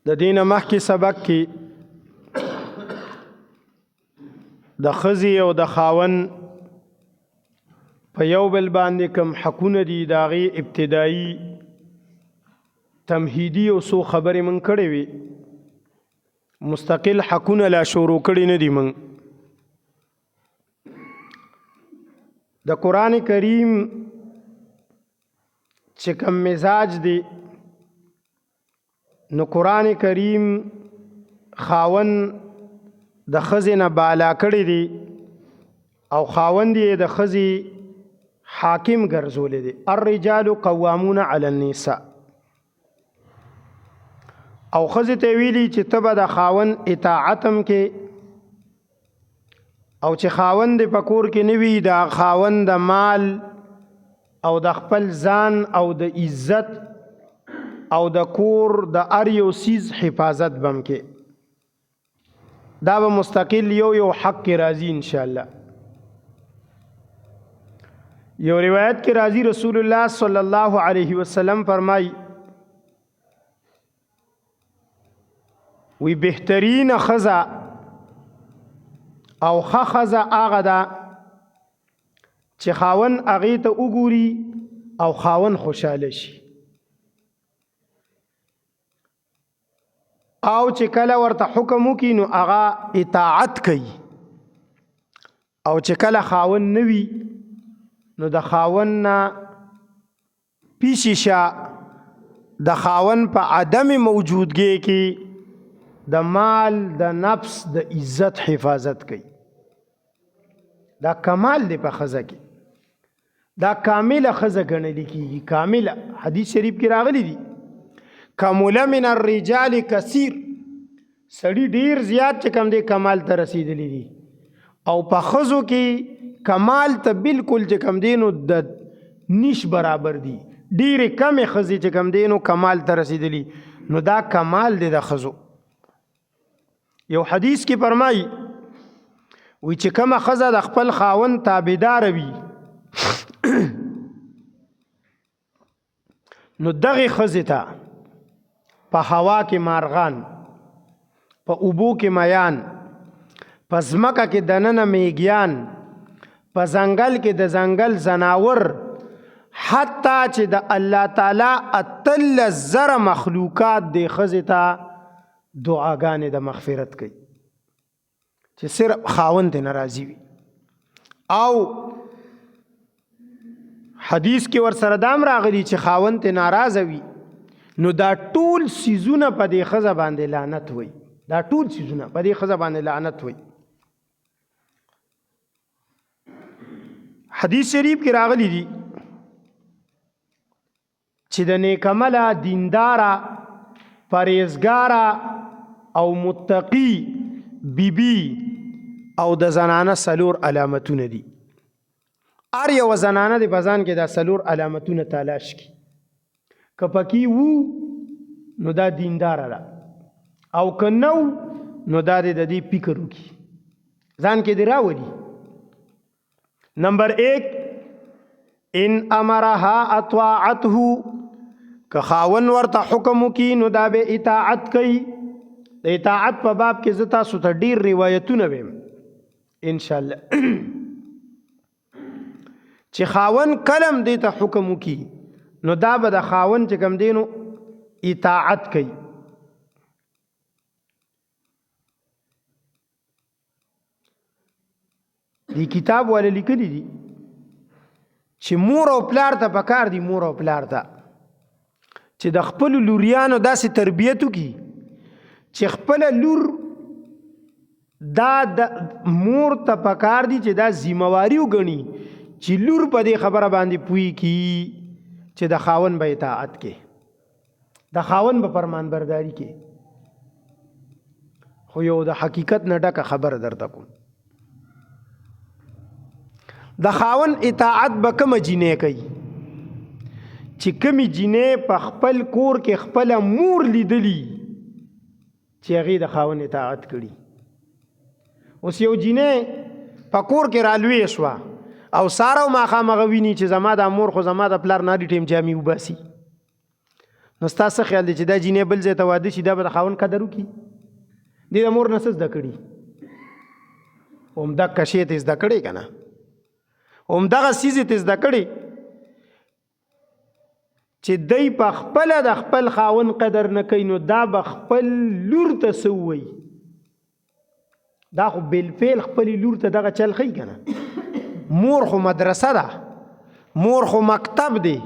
د دینه مخکې سبق کې د ښځې او د خاوند په یو بل باندې کوم حقونه دي د هغې ابتدایي تمهیدي او څو خبرې موږ کړې وي. مستقل حقونه لا شروع کړي نه دي. موږ د قرآن کریم چې کوم مزاج دی نو قرآن کریم خاوند د ښځې نه بالا کړی دی او خاوند یې د ښځې حاکم ګرځولی دی. الرجال قوامون علی النساء. او ښځې ته ویلي چې ته به د خاوند اطاعت هم کې او چې خاوند دې په کور کې نه وي د خاوند د مال او د خپل ځان او د عزت او د کور د هر یو څیز حفاظت به هم کې. دا به مستقل یو حق کې راځي انشاءالله. یو روایت کې راځي رسول الله صلی الله علیه وسلم فرمای وی بهترین ښځه او ښه ښځه هغه ده چې خاوند هغې ته وګوري او خاوند خوشحاله شي او چې کله ورته حکم وکړي نو هغه اطاعت کوي او چې کله خاوند نه وي نو د خاوند نه پیشي شه د خاوند په عدم موجودګۍ کې د مال د نفس د عزت حفاظت کوي. دا کمال دی په ښځه کې. دا کامله ښځه ګڼل کېږي. کامله حدیث شریف کې راغلی دي کمل من الرجال کثیر. سړي ډیر زیات چې کم دی کمال ته رسیدلی دي او په ښځو کې کمال ته بالکل چې کم دی نو د نیش برابر دي. ډیرې کمې ښځې چې کم دی نو کمال ته رسیدلی نو دا کمال دی د ښځو. یو حدیث کې فرمایي وی چې کومه ښځه د خپل خاوند تابعداره وي نو دغې ښځې ته په هوا کې مارغان، په اوبو کې میان، په ځمکه کې دننه میږیان، په ځنګل کې د ځنګل ځناور، حتی چې د الله تعالی 18,000 مخلوقات دې ښځې ته دعاګانې د مغفرت کوي چې صرف خاوند ته ناراضي وي. او حدیث کې ورسره دام راغلی چې خاوند ته ناراضه وي نو دا ټول سیزونه په دې ښځه باندې لعنت وي. دا ټول سیزونه په دې ښځه باندې لعنت وي. حدیث شریف کې راغلی دي چې د نیکمله دینداره پرهیزګاره او متقی بیبي او د زنانه 4 علامتونه دي. هر یو زنانه د بزان کې دا 4 علامتونه تلاش کی که پکې وو نو دا دینداره ده او که نو نو دا د دې فکر وکړي ځان کې دی راولي. نمبر 1 ان امرها اطاعته. که خاون ورته حکم وکړي نو دا به اطاعت کوي. د اطاعت په باب کې زه تاسو ته ډیر روایتونه ویم انشاءالله چې خاون کلم دې ته حکم وکړي نو دا به د خاون چې کوم دی نو اطاعت کوي. دی کتاب والا لیکلی دي چې مور او پلار ته پکار دي مور او پلار ته چې د خپل لوریانو داسې تربیت وکړي چې خپل لور دا د مور ته پکار دي چې دا ذمہواری وګڼي چې لور په دې خبره باندې پوي کی چې د خاوند به اطاعت کې د خاوند به فرمان برداری کې. خو یو د حقیقت نه ډکه خبره درته کوم د خاوند اطاعت به کومه جینۍ کوي چې کومې جینۍ په خپل کور کې خپل مور لیدلی چې هغې د خاوند اطاعت کړي. اوس یو جینۍ په کور کې رالوی شوه او ساره او ماښام هغه ویني چې زما د مور خو زما د پلار ناري ټیم جامې وباسي نو ستاسو خیال دی چې دا جینې بل ځای ته واده شي دا به د خاوند قدر وکړي؟ دې د مور نه څه زده کړي؟ همدغه شی ته زده کړی که نه؟ همدغه څیز ته زده کړی چې دی په خپله د خپل خاوند قدر نه کوي، نو دا به خپل لور ته څه ووایي؟ دا خو بالفعل خپلې لور ته دغه چل ښیي که نه؟ مور خو مدرسه ده، مور خو مکتب دی،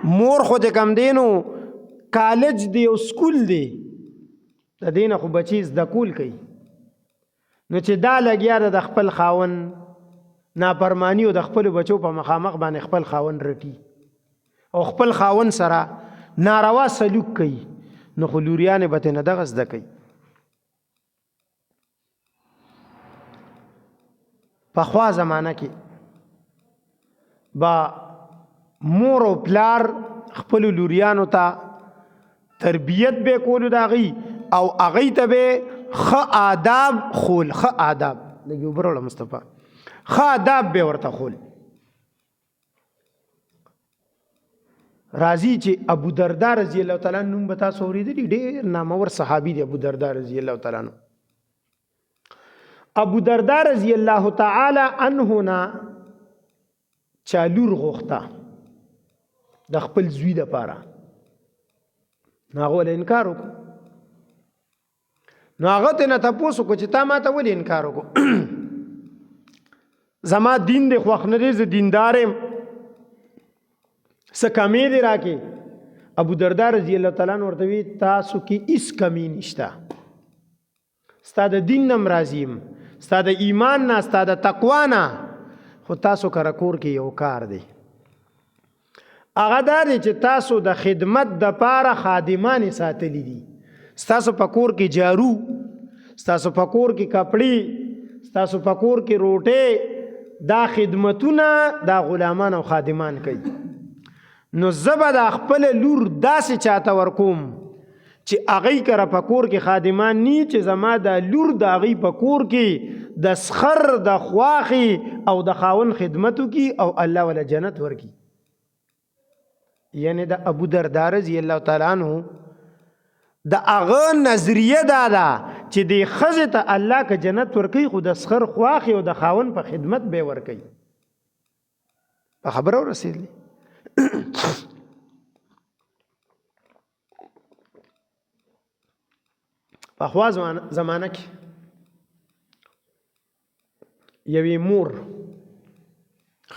مور خو چې کوم دی نو کالج دی او سکول دی، د دې نه خو بچي زده کول کوي. نو چې دا لګیا ده د خپل خاوند نافرماني او د خپلو بچو په مخامخ باندې خپل خاوند رټي او خپل خاوند سره ناروا سلوک کوي، نو خو لوریانې به ترې نه دغه زده کوي. پخوا زمانه کې با مور او پلار خپلو لوریانو ته تربیت به کولو د هغوی او هغوی ته به ښه آداب خول، ښه آداب لږ اوبه راوړه مصطفی، ښه آداب به ورته خول. راځي چې ابو دردا رضی الله تعالی عنہ نوم به تاسو اورېدلی، ډېر نامور صحابي دی ابو دردا رضی الله تعالی عنہ. ابو دردا رضی الله تعالی عنہ نه چا لور غوښته د خپل زوی دپاره، نو هغه ولې انکار وکړو. نو هغه ترې نه تپوس وکړو چې تا ما ته ولې انکار وکړو؟ زما دین دی خوښ نه دی، زه دیندار یم، څه کمی دی راکې؟ ابو دردا رضی الله تعالی عنہ ورته وی تاسو کې هیڅ کمی نشته، ستا د دین نه م راضي یم، ستا د ایمان نه، ستا د تقوا نه، خو تاسو کره کور کې یو کار دی، هغه دا دی چې تاسو د خدمت دپاره خادمانې ساتلی دي. ستاسو په کور کې جارو، ستاسو په کور کې کپړې، ستاسو په کور کې روټې، دا خدمتونه دا غلامان او خادمان کوي. نو زه به د خپل لور داسې چاته ورکوم چې هغوی کره په کور کې خادمان نی، چې زما د لور د هغوی په کور کې د سخر د خواښې او د خاوند خدمت وکړي او الله ولا جنت ورکړي. یعنی د ابو دردا رضی الله تعالی عنہ د هغه نظریه دا ده چې د ښځې ته الله که جنت ورکوي خو د سخر خواښې او د خاوند په خدمت به یې ورکوي. په خبره ورسېدلی. پخوا زمانه کې یوې مور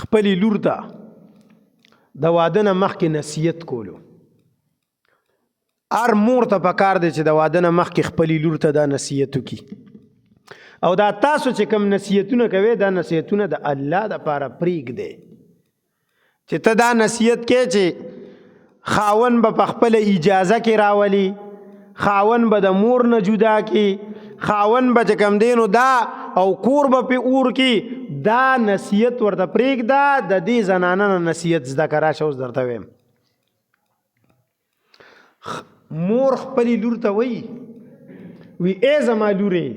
خپلې لور ته د واده نه مخکې نصیحت کولو. هر مور ته پکار دی چې د واده نه مخکې خپلې لور ته دا نصیحت وکړي، او دا تاسو چې کوم نصیحتونه کوئ دا نصیحتونه د الله دپاره پرېږدئ، چې ته دا نصیحت کې چې خاوند به په خپله اجازه کې راولي، خاوند به د مور نه جدا کی، خاوند به چې کوم دی نو دا او کور به پې اور کی، دا نصیحت ورته پرېږده. د دې زنانه نه نصیحت زده که راشه اوس درته ویم. مور خپلې لور ته وایي وی ای زما لورې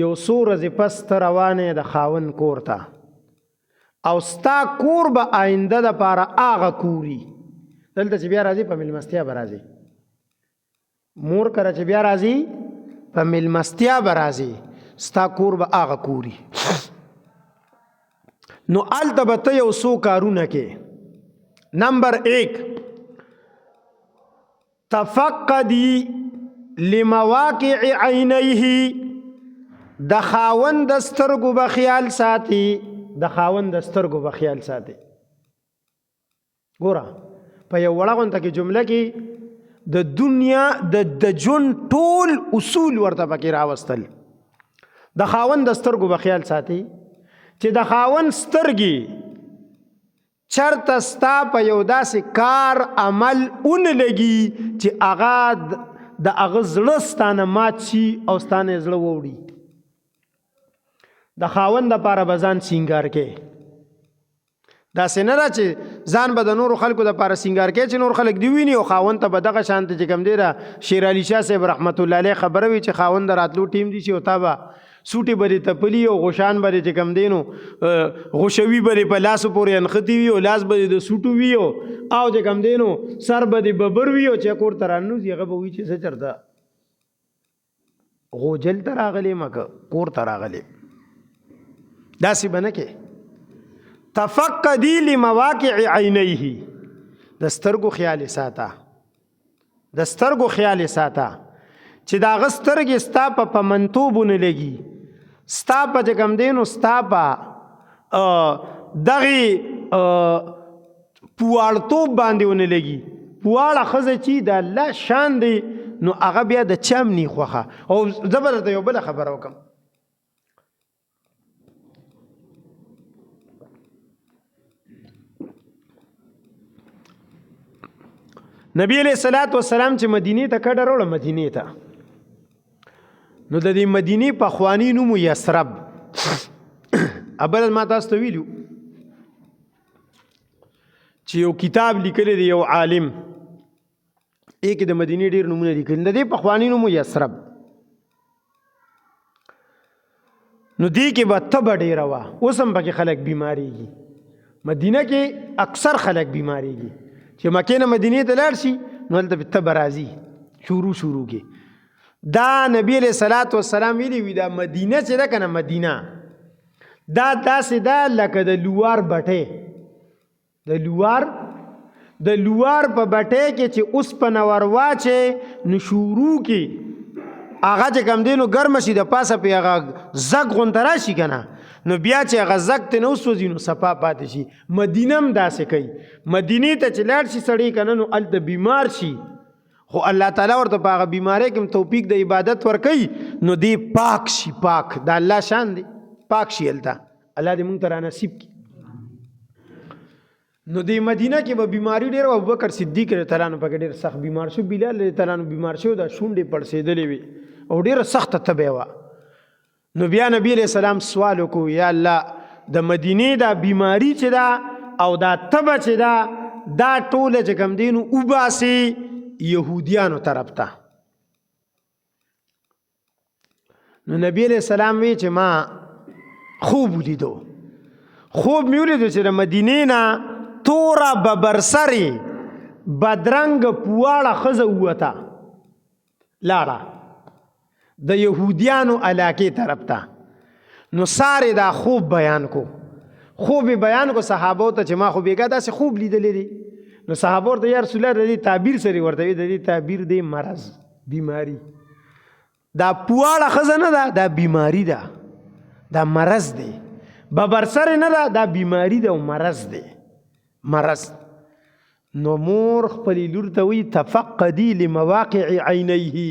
یو څو ورځې پس ته روانې د خاوند کور ته، او ستا کور به آینده دپاره هغه کوري دلته چې بیا راځي په میلمستیا به راځي، مور کره چې بیا راځي په میلمستیا به راځي، ستا کور به هغه کوري. نو هلته به ته یو څو کارونه کې. نمبر 1 تفقدی لمواقع عینیه، د خاوند د سترګو به خیال ساتي، د خاوند د سترګو به خیال ساتي. ګوره په یو وړه غونته کې جمله کې د دنیا د ژوند ټول اصول ورته پکې راوستل. د خاوند د سترګو به خیال ساتي چې د خاوند سترګې چرته ستا په یو داسې کار عمل اون لګي چې هغه د هغه زړه ستانه مات شي او ستانه زړه ووړي. د خاوند دپاره به ځان سینګار کې، داسې نه ده چې ځان به د نورو خلکو دپاره سینګار کې چې نور خلک دی ویني او خاوند ته به دغه شانته چې کوم دی را شیر علي شاه صاحب رحمت الله علیه خبره وي چې خاوند د راتلو ټیم دي چې او تا به سوټي بری تپلی او غشان بری چې کم دینو غشوي بری په لاس پورې انختی وي او لاس بری د سوټو وي او چې کم دینو سر بری ببر وي او چې کور ترانو هغه به وی چې څه چرته غوجل تراغلی مکه کور تراغلی داسې بنه کې تفقدی لمواقع عینیه د سترګو خیال ساته چې دا غسترګې ستا په منتوبونه لګي ستا په چې کم دینو ستا په دغې پوالتوب باندې ونه لګي پواړه ښځه چې د الله شان دی نو هغه بیا د چم نی خوښه او زه به درته یو بله خبره وکړم نبی علیہ الصلوۃ والسلام چې مدینې ته کډه راوړه مدینې ته نو د دې مدینې پخوانی نوم یثرب ابل ما تاسو ته ویلو چې یو کتاب لیکلی دی یو عالم کې د مدینې ډیر نومونه لیکل د دې پخوانی نوم یثرب نو دې کې به تبه ډیره وه اوس هم پکې خلک بیماریږي مدینه کې اکثر خلک بیماریږي چې مکې نه مدینې ته لاړ شي نو هلته به تبه راځي شروع کې دا نبی علیہ الصلوۃ والسلام ویلي وي دا مدینه چې ده که نه مدینه دا داسې ده لکه د لوار بټۍ د لوار په بټۍ کې چې اوسپنه ور واچې نو شروع کې هغه چې کوم دی نو ګرمه شي د پاسه پې هغه زګ غونته راشي که نه نو بیا چې هغه زګ ته نه وسوځي نو صفا پاتې شي مدینه هم داسې کوي مدینې ته چې لاړ شي سړی که نه نو هلته بیمار شي خو الله تعالی ورته په هغه بیماری کې توفیق د عبادت ورکوي نو دی پاک شي پاک د الله شان دی پاک شي هلته الله دې مونږ ته رانصیب کړي نو دی مدینه کې به بیماری ډېر او ابوبکر صدیق رضی الله عنه پکې ډېر سخت بیمار شو بلال رضی الله عنه بیمار شو دا شونډې پړسېدلې وي او ډېره سخته تبه وه نو بیا نبی علیہ السلام سوال وکړو یا الله د مدینې دا بیماری چې ده او دا تبه چې ده دا ټوله چې کوم دی نو وباسي یهودیانو طرف ته نو نبی علیہ السلام وی چې ما خوب ولیدو خوب مې ولیدو چې د مدینې نه توره ببرسرې بدرنګ پواړه ښځه ووته لاړه د یهودیانو علاقې طرف ته نو سارې دا خوب بیان کو صحابو ته چې ما خو بیګا داسې خوب لیدلی دی نو صحابو ورته یا رسول الله د دې تعبیر سره ورته وی د دې تعبیر دی مرض بیماری دا پواړه ښځه نه ده دا بیماری ده دا مرض دی ببرسرې نه ده دا بیماری ده او مرض دی مرض نو مور خپلې لور ته وی تفقدی لمواقع عینیه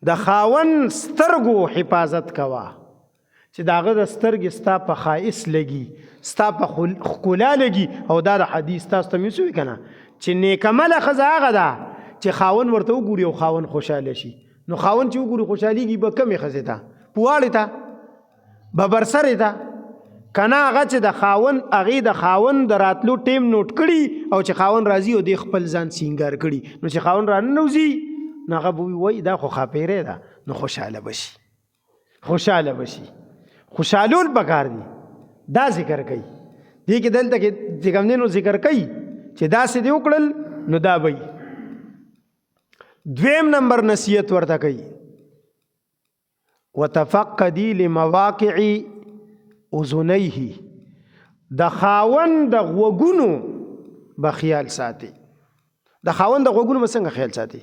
د خاون سترګو حفاظت کوا چې د هغه د سترګې ستا په خایس لګي ستا په ښکلا لګي او دا د حدیث تاسو ته مې وسوي که نه چې نیکعمله ښځه هغه ده چې خاون ورته وګوري او خاون خوشحاله شي نو خاون چې وګوري خوشحالېږي به کمې ښځې ته پواړې ته ببرسرې ته که نه هغه چې د خاون هغې د خاون د راتلو ټیم نوټ کړي او چې خاون راځي او دې خپل ځان سینګار کړي نو چې خاون راننوځي نو هغه به وایي دا خو ښاپیری ده نو خوشحاله بشي خوشحالول پکار دي دا ذکر کوي دې کې دلته کې چې کوم دی نو ذکر کوي چې داسې دې وکړل نو دا به دویم نمبر نصیحت ورته کوي وتفقدی لمواقع اذنیه د خاوند د غوږونو به خیال ساتي د خاوند د غوږونو به څنګه خیال ساتي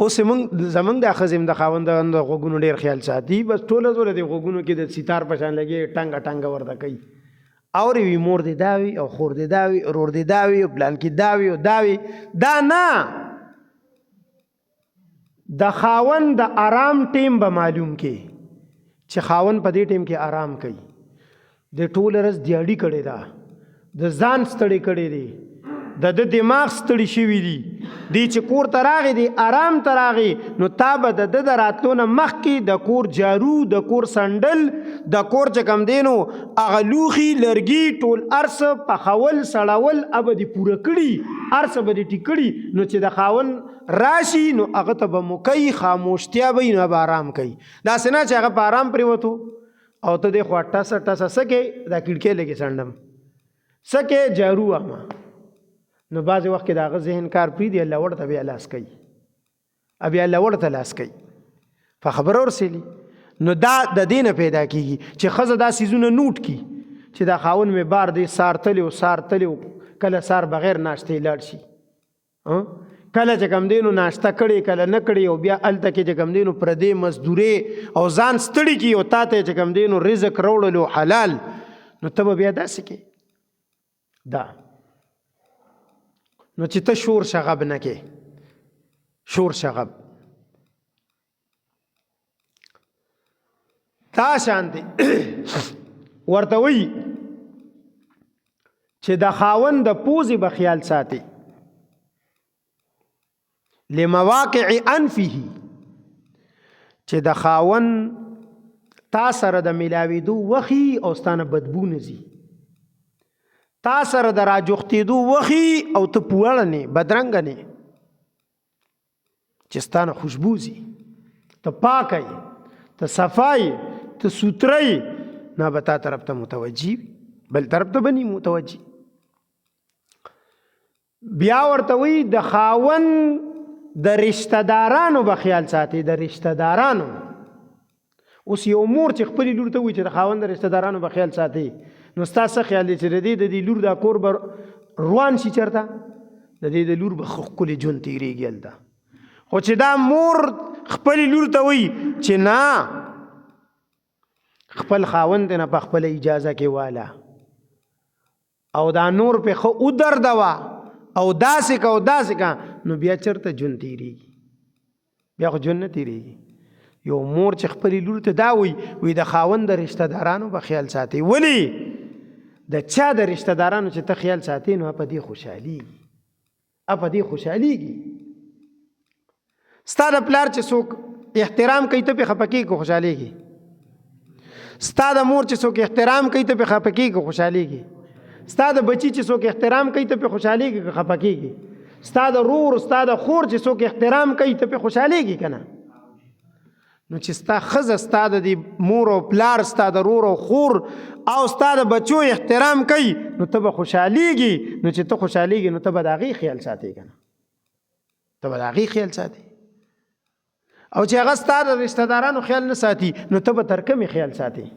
اوس زمونږ د ښځې د خاوند د غوږونو ډېر خیال ساتي بس ټوله زوله د غوږونو کې د ستار په شان لګي ټنګه ورته کوي اورې وي مور دې دا وي او خور دې دا وي ورور دې دا وي او پلان کې دا وي او دا وي دا نه د خاوند د آرام ټیم به معلوم کې چې خاوند په دې ټیم کې آرام کوي د ټوله ورځ دیاړي کړې ده د ځان ستړی کړی دی د دماغ ستړي شوي دي دی چې کور ته راغی دی آرام ته راغی نو تا به د د راتلو نه مخکې د کور جارو د کور سنډل د کور چې کوم دی نو هغه لوښي لرګي ټول ارس پخول سړول ابه دې پوره کړي هر څه به دې ټیکړي نو چې د خاوند راشي نو هغه ته به موکئ خاموشتیا به نه به آرام کوي داسې نه چې هغه په آرام پرېوتو او ته دې خوا ټسه ټسه څه کې دا کړکۍ لګې څنډم څه کې جارو واما نو بعضې وخت کې د هغه ذهن کار پرېږدي الله ورته بیا لاس کوي بیا الله ورته لاس کوي په خبره ورسېلي نو دا د دې نه پیدا کېږي چې ښځه دا څیزونه نوټ کړي چې دا خاوند مې بار دی سار تلی و کله سار بغیر ناشتې لاړ شي کله چې کوم دی نو ناشته کړې کله نه کړې او بیا هلته کې چې کوم دی نو پردې مزدورې او ځان ستړي کړي او تا ته چې کوم دی نو رزق راوړلو حلال نو ته به بیا داسې کې دا نو چې ته شور شغب نه کې شور شغب تا شانتی ورته وی چې د خاوند د پوزې به خیال ساتي لمواقع انفه چې د خاوند تا سره د ملاوېدو وخی او ستانه بدبو نزي تا سره د راجوختېدو وخی او ته پوړه نه بدرنګ نه چې ستانه خوشبو زي ته پاکي ته صفای ته سوتري نه به تا طرف ته متوجي بل طرف ته بني متوجي بیا ورته وی د خاوند د رشتہ دارانو به خیال ساتي د رشتہ دارانو اوس یو مور چې خپل لور ته وی چې د خاوند د رشتہ دارانو به خیال ساتي نو ستاسو خیال دی چې د دې لور دا کور بر روان شي چرته د دې لور به خپل جون تیریږي الدا خو چې دا مور خپل لور ته وی چې نه خپل خاوند نه په خپل اجازه کې والا او دا نور په خو ودر دوا او داسې کا نو بیا چرته جون تیریږي بیا خو جون نه تیریږي یو مور چې خپل لور ته دا وی د خاوند د رشتہ دارانو په خیال ساتي ولی د چا د رشتہ دارانو چې ته خیال ساتي نو په دې خوشحاليږي ستا د پلار چې څوک احترام کوي ته په خپکی کو خوشحاليږي ستا د مور چې څوک احترام کوي ته په خپکی کو خوشحاليږي ستا د بچی چې څوک احترام کوي ته په خوشحاليږي که خپکیږي ستا د رور ستا د خور چې څوک احترام کوي ته په خوشحاليږي کنه نو چې ستا ښځه ستا د مور او پلار ستا د رور او خور او ستا د بچو احترام کوي نو ته به خوشحاليږي نو چې ته خوشحاليږي نو ته به د هغې خیال ساتي کنه ته به د هغې خیال ساتي او چې هغه ستا د رشتہ دارانو خیال نه ساتي نو ته به تر کومې خیال ساتي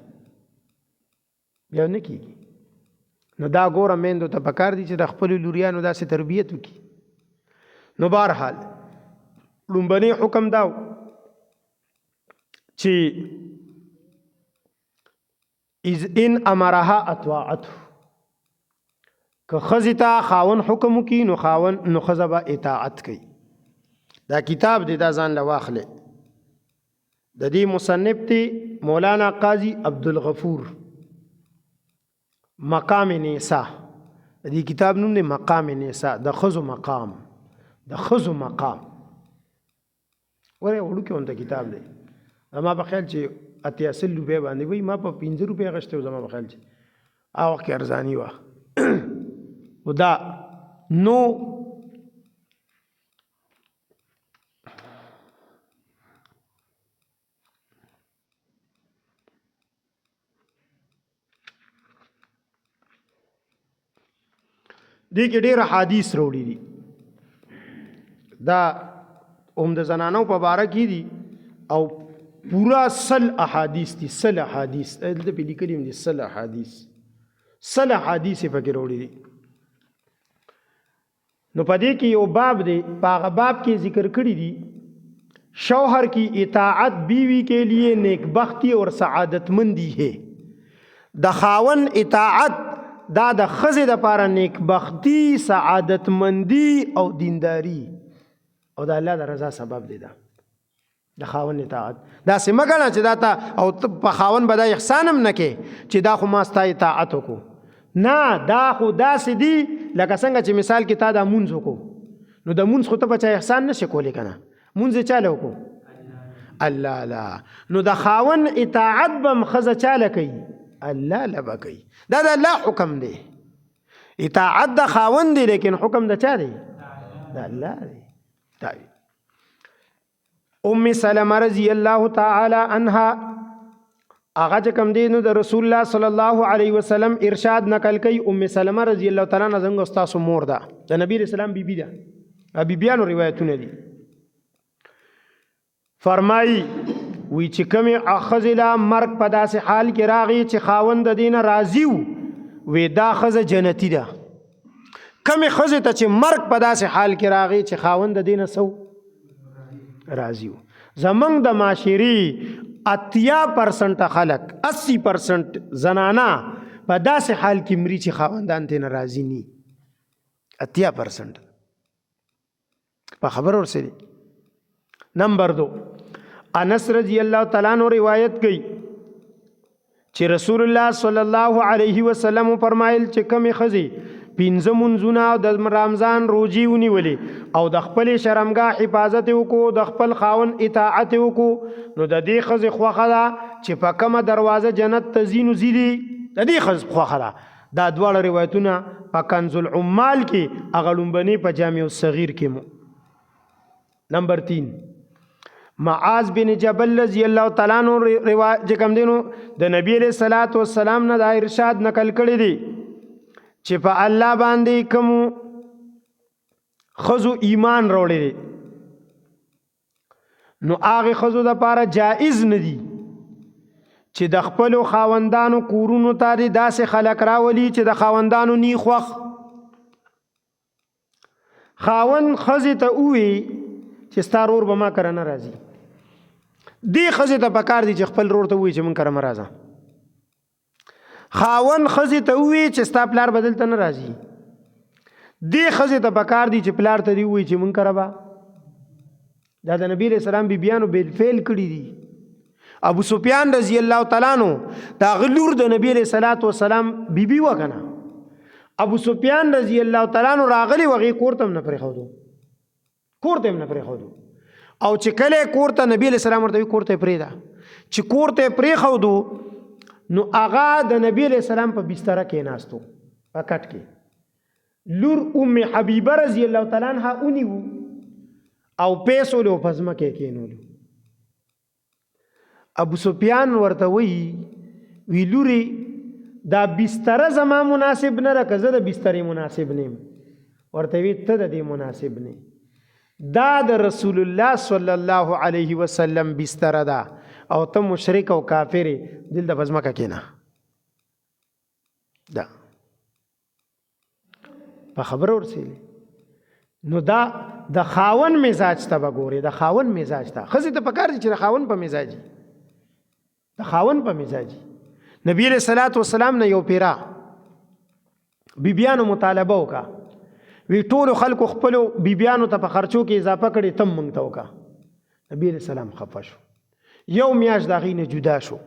بیا نه کېږي نو دا ګوره میندو ته پکار دي چې د خپلو لوریانو داسې تربیت وکړي نو بهرحال لومبنی حکم داو چې ان امرها اطاعته که ښځې ته خاوند حکم وکړي نو ښځه به اطاعت کوي دا کتاب دی دا ځان له واخلې د دې مصنف دی مولانا قاضي عبدالغفور مقام نساء دې کتاب نوم دی مقام نساء د ښځو مقام وره وړوکی ونته کتاب دی ما په خیال چې 80 روپۍ باندې وای ما په 15 روپۍ غشته زما په خیال چې هغه وخت ارزانی و او دا نو دې کې ډېر حدیث وروړي دي دا د زنانو په باره کې دي او پورا سل احادیث دي سل احادیث دلته په لیکلي دي سل احادیث پکې وروړي دي نو په دې کې یو باب دی په هغه باب کې ذکر کړی دي شوهر کی اطاعت بیوی کے لیے نیک بختی اور سعادت مندی ہے د خاون اطاعت دا د ښځې دپاره نیک بختی سعادت مندی او دینداری او د الله د رضا سبب دی دا د خاون اطاعت داسې مه ګڼه چې دا ته او په خاون به دا احسان هم نه کې چې دا خو ما ستا اطاعت وکړو نه دا خو داسې دي لکه څنګه چې مثال کې تا دا مونځ وکړو نو د مونځ خو ته به چا احسان نه شي کولی که نه مونځ یې چاله وکړو الله لا نو د خاون اطاعت به م ښځه چاله کوي الله له به کوي دا د الله حکم دی اطاعت د خاوند دی لیکن حکم د چا دی؟ د الله دی. ام سلمہ رضی الله تعالی عنها هغه چې کوم دی نو د رسول الله صلی الله علیه وسلم ارشاد نقل کوي. ام سلمہ رضی الله تعالی عنها څنګه استاسو مور ده، د نبی رسول الله بیبي ده. بیبیانو روایتونه دي. فرمایي وی چې کومه اخذلا مرګ په داسې حال کې راغی چې خاوند د دین راضی وي دا خزه جنتی ده. کومه خزه ته چې مرګ په داسې حال کې راغی چې خاوند د دین سو راضی و. زمنګ د معاشري 80% خلک 80% زنانا په داسې حال کې مري چې خاوندان ته ناراضي ني. 80% په خبر ورسره. نمبر 2 انس رضی الله تعالی عنہ روایت کړي چې رسول الله صلی الله علیه وسلم فرمایل چې کومه خزي 15 منځونه او د رمضان روزي ونیولې او د خپل شرمګاه حفاظت وکړو، د خپل خاون اطاعت وکړو، نو د دې خزي خوخه ده چې په کومه دروازه جنت ته زینو زیدي د دې خز خوخه ده. دا دواړه روایتونه په کنز العمال کې اغلومبني په جامع الصغیر کې مو. نمبر 3 معاذ بن جبل رضی الله تعالی عنہ روایت کوم دینو د نبی علیہ الصلوۃ والسلام نه دا ارشاد نقل کړی دی چې په الله باندې کوم خزو ایمان وروړي نو هغه خزو د پاره جائز نه دي چې د خپل خاوندانو کورونو ته داسې خلک راولي چې د خاوندانو نی خوخ. خاوند خزي ته وي چې ستارور به ما کړه ناراضي، دی خزي ته پکار دي چې خپل رور ته وي چې مونږ کړه مرزه. خاون خزي ته وي چې ستا پلار بدل ته ناراضي، دی خزي ته پکار دي چې پلار ته دی وي چې مونږ کړه با. دا د نبی رسول الله بیبيانو بالفعل کړی دي. ابو سفیان رضی الله تعالی عنہ دا غلور د نبی علیہ الصلوۃ والسلام بیبي وکنه. ابو سفیان رضی الله تعالی عنہ راغلی وغه کورتم نه پرې خودو، کورته نه پرې خودو، او چې کله کورته نبی علیہ السلام ورته کورته پرې دا چې کورته پرې خودو نو اغا د نبی علیہ السلام په بستر کې ناستو په کټ کې. لور ام حبیبه رضی الله تعالی عنها اونیو او پیسو له پزما کې کېنولو. ابو سفیان ورته وی لوري دا بستر زما مناسب نه راکه، زه د بسترې مناسب نیم. ورته وی ته د دې مناسب نه، دا د رسول الله صلی الله علیه وسلم بستر ده او ته مشرک او کافر دل د پزما کې نه. دا په خبر ورسېله. نو دا د خاون مزاج ته وګوري، د خاون مزاج ته خزي ته پکار دي چې د خاون په مزاجي، د خاون په مزاجي. نبی علیہ الصلوۃ والسلام نه یو پیرا بیبیانو مطالبه وکا، وی ټول خلکو خپل بیبیانو ته په خرچو کې اضافه کړي تم مونږ ته وکا. نبی علیہ السلام خفه شو، یو میاش دا غینه جدا شو.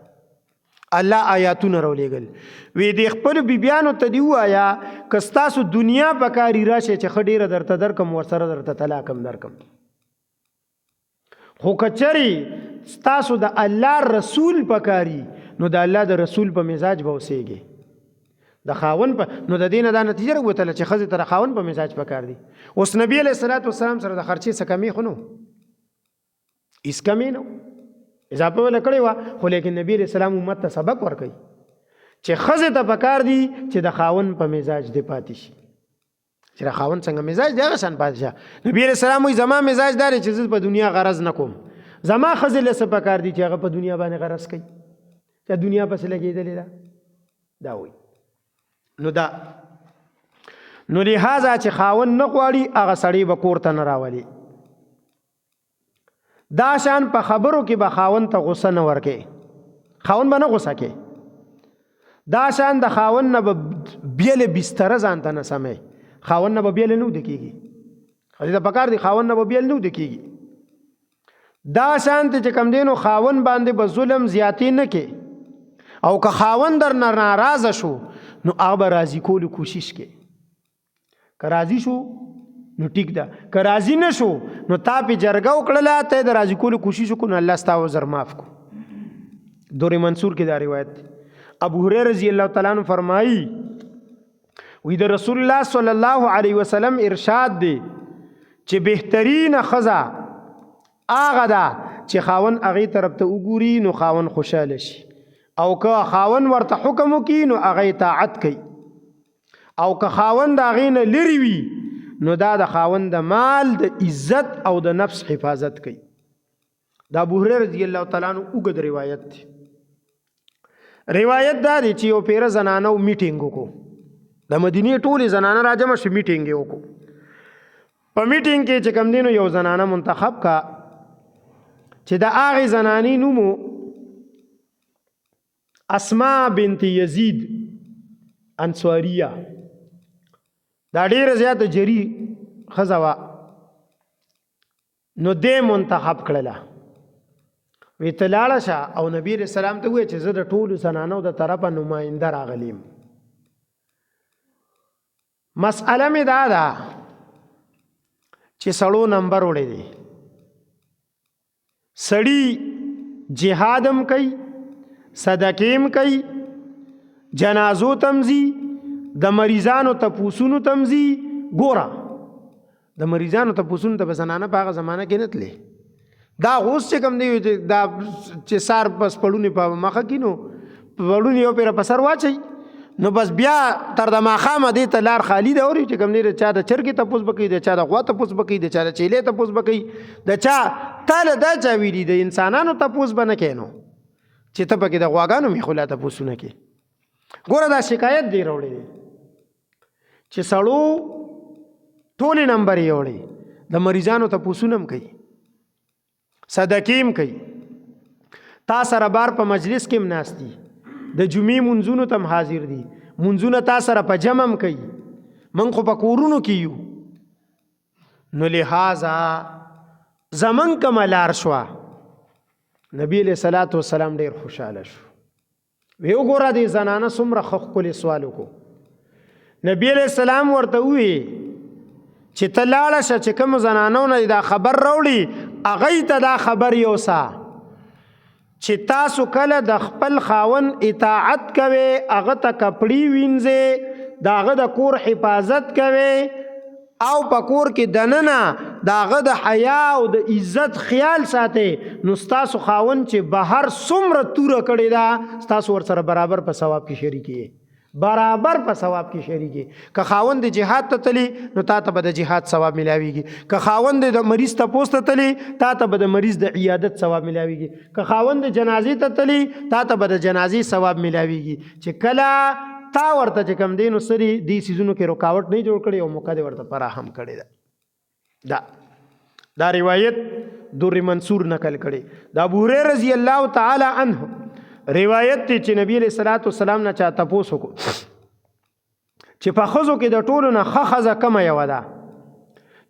الله آیاتونه راولېګل وی د خپل بیبیانو ته دی وایا کستاسو دنیا په کاری راشه چې خډیره درته درکم ورسره درته طلاقم درکم، خو کچری ستاسو د الله رسول پکاري نو د الله د رسول په مزاج به اوسېږي. د خاون په نو د دینه دا نتیجه وروتله چې خزه تر خاون په مزاج پکار دي. اوس نبی علیہ الصلوۃ والسلام سره د خرچې څخه کمی خونو اس کمی نو اضافه ولا کړی و، خو لیکن نبی علیہ السلام امت ته سبق ورکړي چې خزه ته پکار دي چې د خاون په مزاج دی پاتې شي. چې د خاون څنګه مزاج دی هغه شان پاتې شه. نبی علیہ السلام وی زما مزاج دار چې زه په دنیا غرض نکوم، زما خزه له څه پکار دي چې هغه په دنیا باندې غرض کوي، چې دنیا پس لګېدلې ده. دا وی نو لہذا چې خاون نه غواړي هغه سړی به کور ته نه راولي. دا شان په خبرو کې به خاون ته غصه نه ورکې، خاون به نه غصه کې. دا شان د خاون نه به بیل بستر ځان ته نه سمې، خاون نه به بیل نه ود کېږي، خو دا پکار دی خاون نه به بیل نه ود کېږي. دا شان ته چې کم دینو خاون باندې به ظلم زیاتی نه کې، او که خاون در ناراضه شو نو هغه راضی کولو کوشش کې. که راضی شو نو ټیک ده، که راضی نه شو نو تا په جرګه وکړله ته د راضی کولو کوشش وکړو نو الله ستا عذر معاف کو. دور منصور کې دا روایت. ابو هريره رضی الله تعالی عنہ فرمایي وی د رسول الله صلی الله علیه وسلم ارشاد دی چې بهترین خزا هغه ده چې خاون هغې طرف ته وګوري نو خاون خوشحاله شي او که خاون ورته حکم وکړي نو هغه اطاعت کوي او که خاون د هغې نه لرې وي نو دا د خاون د مال د عزت او د نفس حفاظت کوي. د ابوهریره رضی الله تعالی عنه اوږد روایت دی. روایت دا دی چې یو پیره زنانو میټینګ وکړو، د مدینې ټولې زنانه راجمع شو، میټینګ یې وکړو. په میټینګ کې چې کوم دی نو یو زنانه منتخب کا چې د هغې زنانې نومو اسماء بنت یزید انصاریه، دا ډیره زیاته جری ښځه وه. نو دې منتخب کړله، وی ته لاړه شه او نبی علیه السلام ته ووایه چې زه د ټولو زنانو د طرفه نماینده راغلی یم. مسئله مې دا ده چې سړو نمبر وړی دی، سړی جهادم کوي، صدقیم کوي، جنازو تمزي، د مریضانو تپوسونو تمزي. ګوره د مریضانو تپوسونو ته به زنانه په هغه زمانه کې نه تلې، دا اوس چې کوم دی دا چې سار بس پړونې په مخه کې نو پړونې یو پیره په سر واچوي نو بس بیا تر د ماښامه دې ته لار خالي ده. اوري چې کوم دی د چا د چرګې تپوس به کوي، د چا د غوا تپوس به کوي، د چا د چیلې تپوس به کوي، د چا تاله دا چا ویلي د انسانانو تپوس به نه کوي نو چې ته پکې د غواګانو میخولا تپوسونه کوي. ګوره دا شکایت دی راوړی دی چې سړو ټولې نمبر یې وړی، د مریضانو تپوسونه هم کوي، صدقیم کوي، تا سره بار په مجلس کې هم ناست دي، د جمعې منځونو ته هم حاضر دي، منځونه تا سره په جمع هم کوي، موږ خو په کورونو کې یو. نو لہذا زمن کومه لار شوه، نبی علیہ الصلوۃ والسلام ډیر خوشاله شو. وی وګوره دې زنانه څومره ښه ښکلی سوال وکړو. نبی علیہ السلام ورته ووی چې ته لاړه شه چې کومو زنانو نه دا خبر راوړي هغوی ته دا خبر یوسه چې تاسو کله د خپل خاون اطاعت کوئ، هغه ته کپړې وینځئ، د هغه د کور حفاظت کوئ او په کور کې دننه د هغه د حیا او د عزت خیال ساتئ، نو ستاسو خاون چې بهر څومره توره کړې ده ستاسو ورسره برابر په ثواب کې شریک یې، برابر په ثواب کې شریک یې. که خاوند د جهاد ته تلی نو تا ته به د جهاد ثواب ملاویږي، که خاوند د مریض تپوس ته تلی تا ته به د مریض د عیادت ثواب ملاویږي، که خاوند د جنازې ته تلی تا ته به د جنازې ثواب ملاویږي. چې کله تا ورته چې کوم دی نو سری دې سیزونو کې رکاوټ نه جوړ کړي او موقع دې ورته فراهم کړي ده. دا روایت در منصور نقل کړي. د ابوهریره رضی الله تعالی عنه روایت دی چې نبی علیہ الصلوۃ والسلام نه چا تپوس وکړو چې په ښځو کې د ټولو نه ښه ښځه کومه یوه ده.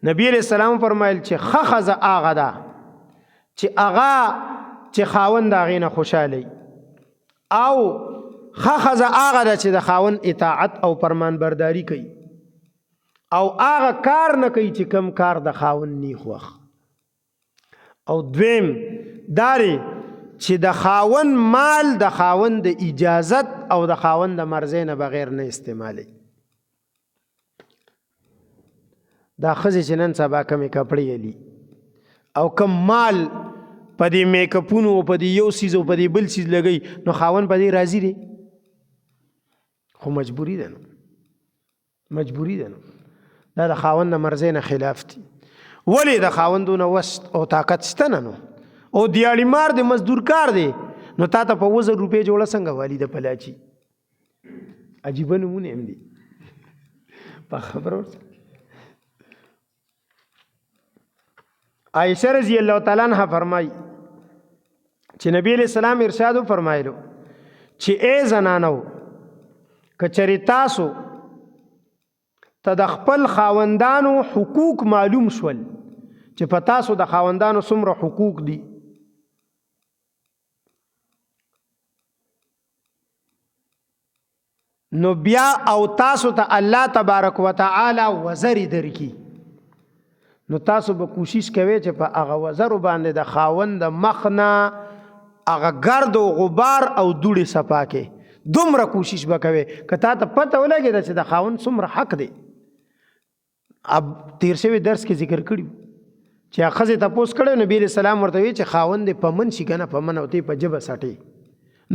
نبی علیہ السلام فرمایل چې ښه ښځه هغه ده چې هغه چې خاوند د هغې نه خوشحالی، او ښه ښځه هغه ده چې د خاوند اطاعت او فرمانبرداري کوي او هغه کار نه کوي چې کم کار د خاوند نی خوښ. او دویم داري چې د خاوند مال د خاوند د اجازت او د خاوند د مرضی نه بغیر نه استعمالی. دا ښځې چې نن سبا کمې کپړې یلي او کم مال په دې میکپونو او په دې یو سیز او په دې بل سیز لګوي نو خاوند په دې راضي دی؟ خو مجبوري ده نو، مجبوري ده نو. دا د خاوند د مرضی نه خلاف دي. ولې د خاوندونه وس او طاقت شته نه نو، او دیاړي مار دی، مزدور کار دی، نو تا ته په 1000 روپۍ جوړه څنګه والی د پلاچي؟ عجیبه نمونه هم دي په خبرو. عائشہ رضی الله تعالی عنها فرمای چې نبی علیہ السلام ارشاد فرمایلو چې ای زنانو کچری تاسو ته د خپل خاوندانو حقوق معلوم شول چې په تاسو د خاوندانو څومره حقوق دي، نو بیا او تاسو ته الله تبارک وتعالى وزر درکي، نو تاسو به کوشش کوئ چې په هغه وزر باندې د خاوند د مخ نه هغه ګرد او غبار او دوړې صفا کې دومره کوشش به کوي که تا ته پته ولګېده چې د خاوند څومره حق دی. اب تیر شوی درس کې ذکر کړي چې ښځې تپوس کړی نبي علیه السلام ورته وی چې خاوند دې په من شي که نه په من او ته په ژبه سټې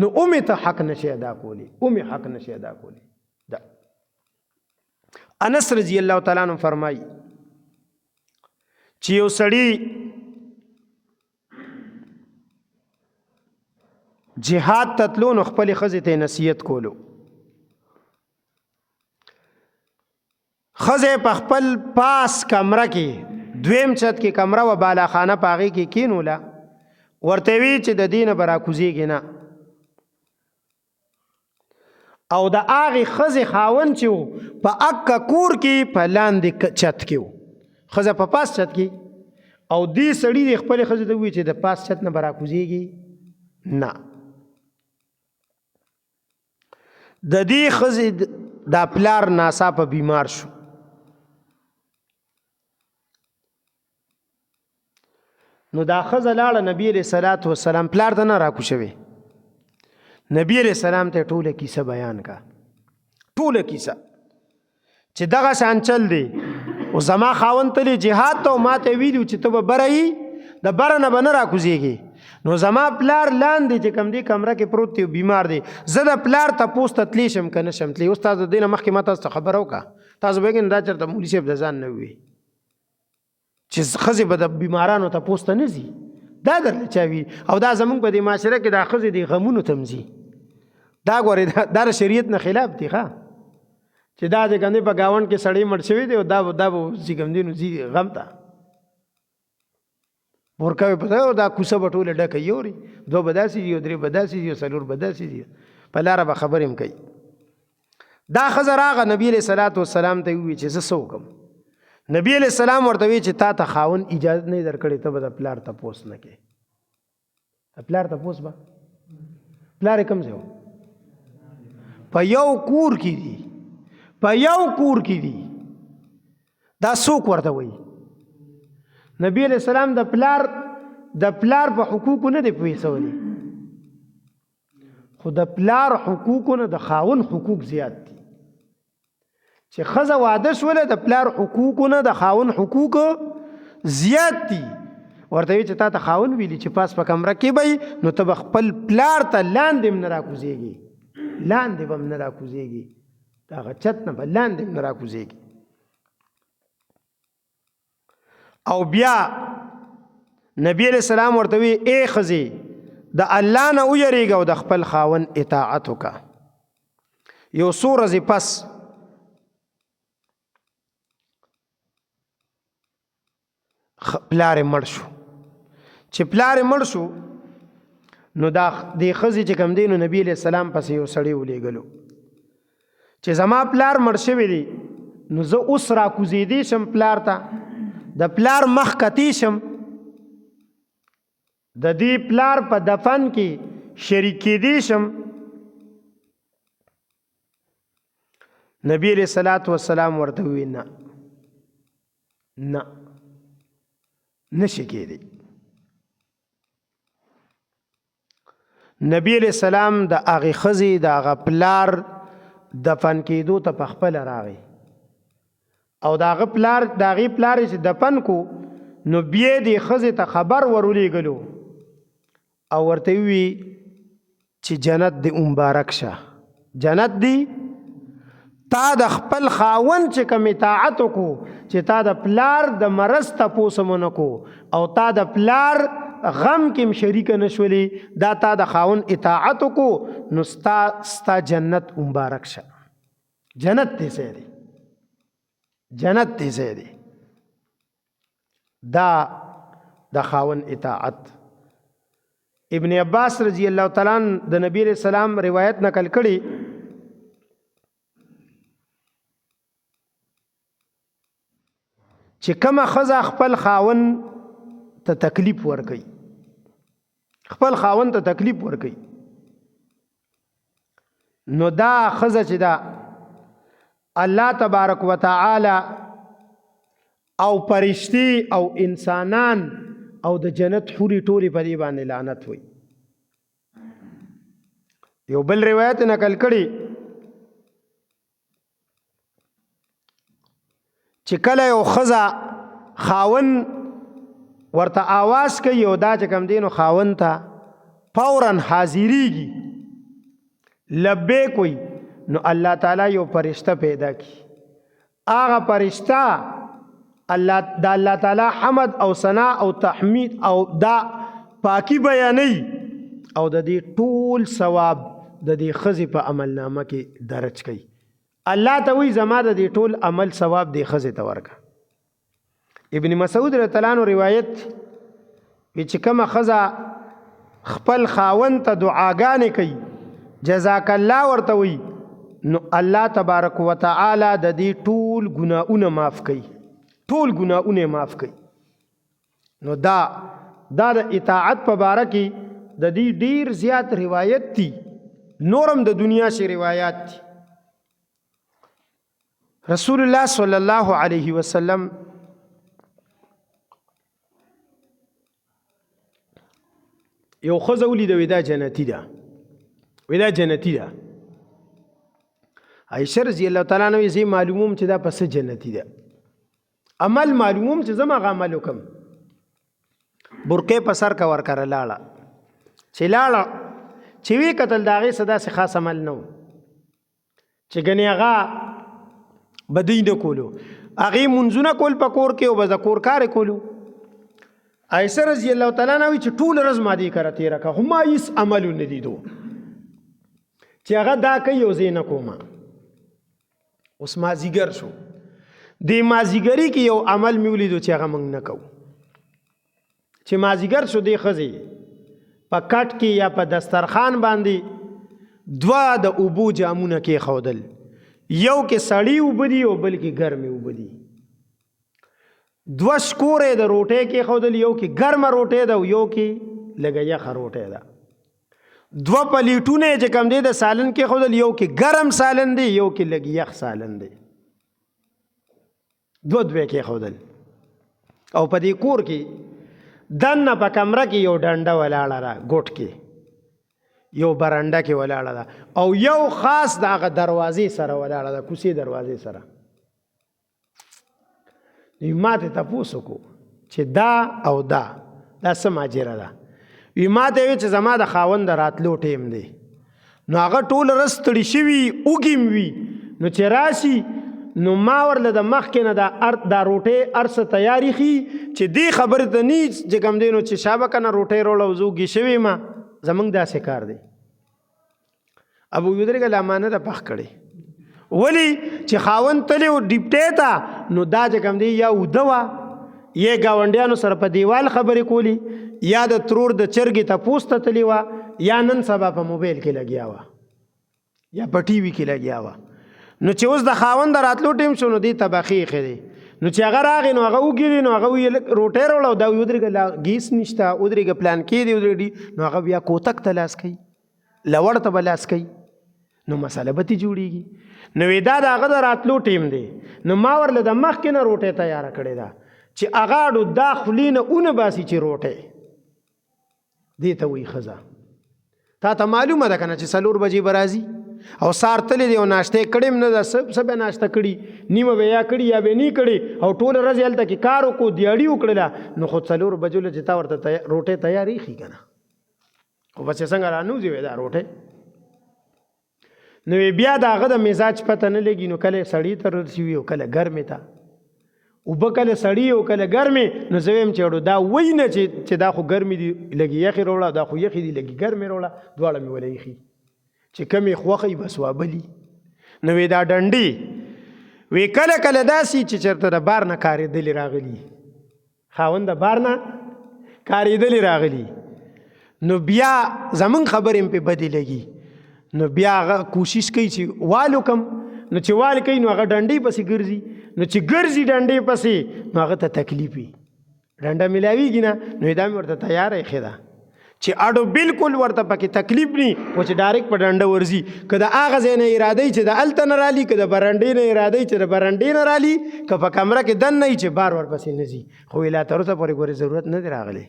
نو اومې ته حق نشي ادا کولی اومې حق نشي ادا کولی. انس رضی الله تعالی عنہ فرمایي چې یو سړی جهاد تتلو نو خپل ښځې ته نصیحت کولو. ښځې په خپل پاس کمره کې دویم چت کې کمره و بالاخانه په هغې کې کینوله ورته وی چې د دې نه به راکوزېږي نه. او د هغې ښځې خاوند چې و په اکه کور کې په لاندې چت کې و ښځه په پاس چت کې او دې سړي د خپلې ښځې ته ووایي چې د پاس چت نه به راکوزېږي نه. د دې ښځې دا پلار ناڅاپه بیمار شو. نو دا ښځه لاړه نبي علیه صلات وسلام پلار ته نه راکوشوي. نبی علیہ السلام ته ټوله کیسه بیان کا ټوله کیسه چې دغه شان چل دی او زما خاوند تلی جهاد ته ما ته ویلو چې ته به بره یې د بره نه به نه راکوزېږي نو زما پلار لاندې چې کوم دی کمره کې پروت دی بیمار دی زه د پلار تپوس ته تلی شم که نه شم تلی. اوس تاسو د دې نه مخکې ما تاسو ته خبره وکړه تاسو به وایئ دا چېرته مولي صاحب د ځان نه وي چې ښځې به د بیمارانو تپوس ته نه ځي دا درله چا وي. او دا زمونږ په دې معاشره کې دا ښځې د غمونو ته هم ځي دا ګورې دا د شریعت نه خلاف دی ښه چې دا د ګندې په ګاونډ کې سړی مړ شوی دی او دا به چې کوم دی نو ځي غم ته ورکوي په دا کوڅه به ټوله ډکه یوري دوه به داسې دي او درې به داسې دي او څلور به داسې دي په لاره به خبرې هم کوي. دا ښځه راغه نبي علیه صلات وسلام ته ووایي چې زه څه وکړم. نبی علیه السلام ورته وی چې تا ته خاوند اجازه نه درکړې ته به د پلار تپوس نه کوې. د پلار تپوس به پلار یې کوم ځای و په یو کور کې دي په یو کور کې دي دا څوک ورته وایي. نبی علیہ السلام د پلار په حقوقو نه دی پوهېڅولی خو د پلار حقوقو نه د خاوند حقوق زیات دي چې ښځه واده شوله د پلار حقوقو نه د خاوند حقوق زیات دي. ورته وی چې تا ته خاوند ویلي چې پاس په کمره کې به نو ته به خپل پلار ته لاندې هم نه راکوزېږي لاندې به هم نه راکوزېږي د هغه چت نه به لاندې هم نه راکوزېږي. او بیا نبی علیہ السلام ورته وی ای ښځې د الله نه ویریږه او د خپل خاوند اطاعت وکړه. یو څو ورځې پس پلار مړ شو. چې پلار مړ شو نو دا د ښځې چې کوم دی نو نبی علیہ السلام پسې یو سړی ولیږلو چې زما پلار مړ شوی دی نو زه اوس راکوزېدی شم پلار ته د پلار مخ کتی شم د دې پلار په دفن کې شریک کېدی شم. نبی علیہ الصلوۃ والسلام ورته وی نه نشي کېدی. نبی علیہ السلام د هغې ښځې د هغه پلار دفن کېدو ته په خپله راغی او د هغې پلار چې دفن کو نو بیا دې ښځې ته خبر ورولېږلو او ورته وی چې جنت دې مبارک شه جنت دې تا د خپل خاوند چې کوم اطاعت وکړو چې تا د پلار د مرض تپوس هم ونه کو او تا د پلار غم کې هم شریکه نه شولې دا تا د خاوند اطاعت وکړو نو ستا جنت مبارک شه جنت دې ځای دی جنت دې ځای دی. دا د خاوند اطاعت. ابن عباس رضی الله تعالی عنہ د نبی علیہ السلام روایت نقل کړي چې کومه ښځه خپل خاوند ته تکلیف ورکوي نو دا ښځه چې دا الله تبارک وتعالی او فرشتي او انسانان او د جنت حوري ټولې په دې باندې لعنت وي. یو بل روایت نقل کړي چې کله یو ښځه خاون ورته آواز کوي او دا چې کوم دی نو خاون ته فوراً حاضریږي لبیک وي نو الله تعالی یو فرشته پیدا کی هغه فرشته الله تعالی حمد او ثنا او تحمید او دا پاکی بیانوي او د دې ټول ثواب د دې ښځې په عمل نامه کې درج کوي الله ته وی زما د دې ټول عمل ثواب دې ښځې ته ورکړه ابن مسعود رضی الله عنه روایت چې کومه ښځه خپل خاوند ته دعاګانې کوي جزاک الله ورته وی نو الله تبارک وتعالى د دې ټول ګناهونه معاف کوي ټول ګناهونه معاف کوي نو دا د اطاعت په باره کې د دې ډیر زیات روایت دي نورم د دنیا شي روایت دي رسول الله صلی الله علیه وسلم یو ښځه ولیده ودا جنتی ده ودا جنتی ده عائشہ رضی الله تعالی عنها زی معلوموم چې دا پس جنتی ده عمل معلوموم چې زما عمل وکم برقه په سر کا ور کړه لاړه چې وی قتل داغه صدا سي خاص عمل نو چې غنی هغه بدین کولو هغه منځونه کول پکور کې او بذکور کار کولو عائشہ رضی الله تعالی عنها چې ټول ورځ مادي کرته راکه هم هیڅ عمل نه دي دو چې هغه دا کوي او زین کومه اوس مازیګر شو د مازیګری کې یو عمل میولیدو چې هغه موږ نه کوو چې مازیګر شو دی خزي په کټ کې یا په دسترخوان باندې دوا د اوبو جامونه کې خودل یو کې سړی وبدي او بل کې ګرمي وبدي دوا شکورې د روټې کې خودل یو کې ګرمه روټې ده او یو کې لګه یخه روټې ده دوا پلیټونه چې کم دی د سالن کې خودل یو کې ګرم سالن دی یو کې لګ یخ سالن دی دوه کې خودل او په دې کور کې دنه په کمره کې یو ډنډه ولاړه را ګوټ کې یو برنده کې ولاړه ده او یو خاص دغه دروازې سره ولاړه ده کوسي دروازې سره نو ماته تاسو کو چې دا او دا سماجره ده وی ماته وی چې زما د خاوند راتلو ټیم دی نو هغه ټول رستړي شوی اوګیم وی نو چې راشي نو ما ورله د مخ کې نه دا روټه ارس تیاری خي چې دی خبر ته ني چې کم دینو چې شابه کنه روټه رولو زوږي شوی ما زمنګ دا سکار دی ابو یودره ګل امانه د پخ کړي ولی چې خاون تلو ډیپټه تا نو دا چې کم دی یا ودوا یې گاونډیانو سره په دیوال خبرې کولی یا د ترور د چرګي ته پوسټ تلی وا یا نن سبا په موبایل کې لګیا وا یا په ټي وي کې لګیا وا نو چې اوس د خاوند راتلو ټیم شونو دی تبخی خېری نو چې هغه راغی نو هغه وګیری نو هغه روټه رولو دا یودرګ گیس نشته ودرګ پلان کې دی ودرګ نو هغه بیا کوتک تلاس کوي لوړ ته بلاس کوي نو مساله به تی جوړیږي نو دا هغه راتلو ټیم دی نو ما ورله د مخ کې نه روټه تیار کړی دا چې اغاړو دا خلینه اون باسي چې روټه دی ته وی خزا تا ته معلومه ده کنه چې سلور بجې برازي او سار تلې دی او ناشته کړم نه ده سب ناشته کړي نیمه بیا کړي یا به نه کړي او ټول ورځ هلته کې کارو کو دیاړي وکړه نو خو سلور بجو له چې تا ورته روټه تیاری خي کنه او بس څنګه رانو دی دا روټه نو بیا داغه د مزاج پته نه لګي نو کله سړی تر رسیوي او کله ګرمه تا او بکله سړی او کله ګرمه نو زویم چړو دا وینه چې دا خو ګرمي دی لګي یخي روړه دا خو یخي دی لګي ګرمه روړه دواړه می ولې خي چې کمی خوخی بس وابلی نو وی دا ډنډي وی کله کله داسي چې چرته د بار نه کاری دلی راغلی خاوند د بار نه کاری دلی راغلی نو بیا زمون خبرې په بدی لګي نو بیا کوشش کوي چې والو کم نو چې وال کوي نو هغه ډنډي پسې ګرځي نو چې ګرځي ډنډي پسې نو هغه ته تکلیفي ډنډه ملاویږي نه نو دا ورته تیار خېدا چې اډو بالکل ورته پکې تکلیف ني او چې ډایرک په ډنډه ورزي کله اغه زینه اراده چې د التن رالي کله برنډې نه اراده چې د برنډې نه رالي که په کمره کې دن نه چې بار ور پسې نزي خو ویلا تر ته پورې ګوري ضرورت نه دی راغلي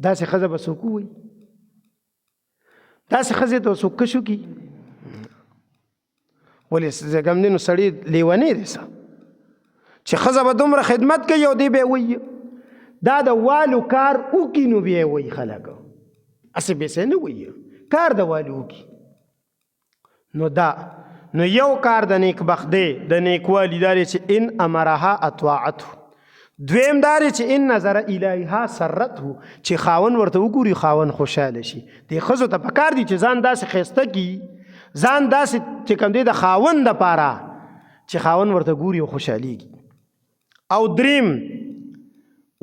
دا څه خزه بسوکو وي داسې ښځې ته څوک کشو کی ولې ځکه نو سړی لیونی دی څه چې ښځه به دومره خدمت کوي او دی به وایي دا د والو کار وکړي نو بیا یې وایي خلک هسې بېسې نه وایي کار د والو وکړي نو یو کار د نیکبخت دی د نیکوالي دا دی چې ان امرها اطاعته دویم دا دی چې ان نظر الیها سرته چې خاون ورته وګوري خاون خوشحاله شي دې ښځو ته پکار دي چې ځان داسې ښایسته کړي ځان داسې چې کوم دی د خاون دپاره چې خاون ورته ګوري او خوشحالېږي او دریم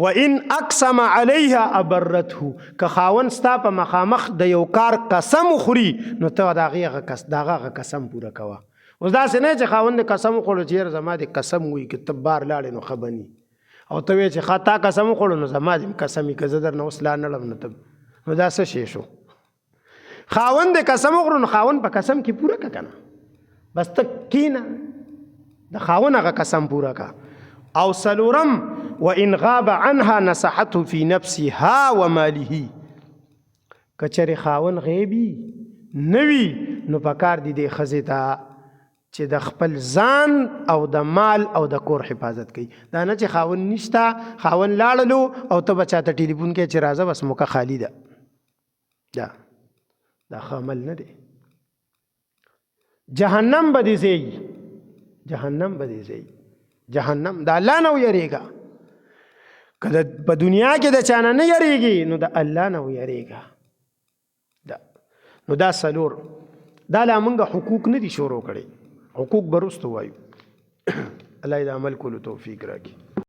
وان اقسم علیها ابرته که خاون ستا په مخامخ د یو کار قسم وخوري نو ته د هغه قسم پوره کوه اوس داسې نه چې خاون د قسم وخوړو چې یاره زما د قسم وایي که ته بار لاړې نو ښه بني او ته وایې چې تا قسم وخوړو نو زما د قسم وي که زه درنه اوس لا نړم نو دا څه شی شو خاون د قسم وخورو نو خاون په قسم کې پوره که که نه بس ته کښېنه د خاون هغه قسم پوره که او سلورم وان غاب عنها نصحته في نفسها وماله کچره خاون غیبی نوی نو پکار دی د ښځې ته چې د خپل ځان او د مال او د کور حفاظت کوي دا نه چې خاون نشته خاون لاړلو او ته به چاته ټلیفون کې چې راځه بس موقع خالی ده دا ښه عمل نه دی جهنم به دې ځي جهنم به دې ځي جهنم د الله نه ویریږه که په دنیا کې د چا نه نه یریږي نو د الله نه ویریږه نو دا څلور دا لا موږ حقوق نه دي شروع کړي حقوق به وروسته وایو الله دې عمل کولو توفیق راکړي